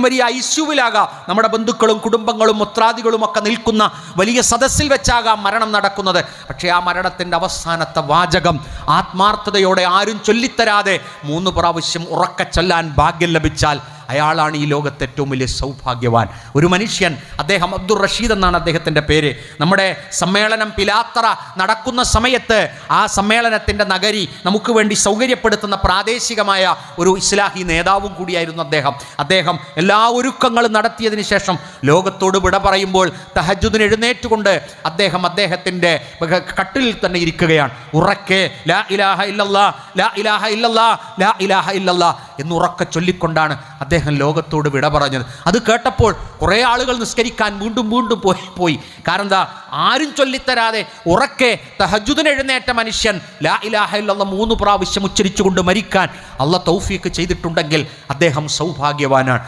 വലിയ ഐസ്യുവിലാകാം, നമ്മുടെ ബന്ധുക്കളും കുടുംബങ്ങളും മുത്രാദികളും ഒക്കെ നിൽക്കുന്ന വലിയ സദസ്സിൽ വെച്ചാകാം മരണം നടക്കുന്നത്. പക്ഷേ ആ മരണത്തിൻ്റെ അവസാനത്തെ വാചകം ആത്മാർത്ഥതയോടെ ആരും ചൊല്ലിത്തരാതെ 3 പ്രാവശ്യം ഉറക്കെ ചൊല്ലാൻ ഭാഗ്യം ലഭിച്ചാൽ അയാളാണ് ഈ ലോകത്തെ ഏറ്റവും വലിയ സൗഭാഗ്യവാൻ. ഒരു മനുഷ്യൻ, അദ്ദേഹം അബ്ദുർ റഷീദ് എന്നാണ് അദ്ദേഹത്തിൻ്റെ പേര്. നമ്മുടെ സമ്മേളനം പിലാത്തറ നടക്കുന്ന സമയത്ത് ആ സമ്മേളനത്തിൻ്റെ നഗരി നമുക്ക് വേണ്ടി സൗകര്യപ്പെടുത്തുന്ന പ്രാദേശികമായ ഒരു ഇസ്ലാഹി നേതാവും കൂടിയായിരുന്നു അദ്ദേഹം എല്ലാ ഒരുക്കങ്ങളും നടത്തിയതിന് ശേഷം ലോകത്തോട് വിട പറയുമ്പോൾ തഹജ്ജുദിന് എഴുന്നേറ്റുകൊണ്ട് അദ്ദേഹത്തിൻ്റെ കട്ടിലിൽ തന്നെ ഇരിക്കുകയാണ്. ഉറക്കെ ലാ ഇലാഹ ഇല്ലല്ലാഹ് ലാ ഇലാഹ ഇല്ലല്ലാഹ് ലാ ഇലാഹ ഇല്ലല്ലാഹ് എന്ന് ഉറക്കെ ചൊല്ലിക്കൊണ്ടാണ് അദ്ദേഹം ലോകത്തോട് വിട പറഞ്ഞത്. അത് കേട്ടപ്പോൾ കുറേ ആളുകൾ നിസ്കരിക്കാൻ വീണ്ടും പോയി. കാരണം എന്താ, ആരും ചൊല്ലിത്തരാതെ ഉറക്കെ തഹജ്ജുദിന് എഴുന്നേറ്റ മനുഷ്യൻ ലാ ഇലാഹ ഇല്ലല്ലാഹ് 3 പ്രാവശ്യം ഉച്ചരിച്ചുകൊണ്ട് മരിക്കാൻ അല്ലാഹ് തൗഫീഖ് ചെയ്തിട്ടുണ്ടെങ്കിൽ അദ്ദേഹം സൗഭാഗ്യവാനാണ്.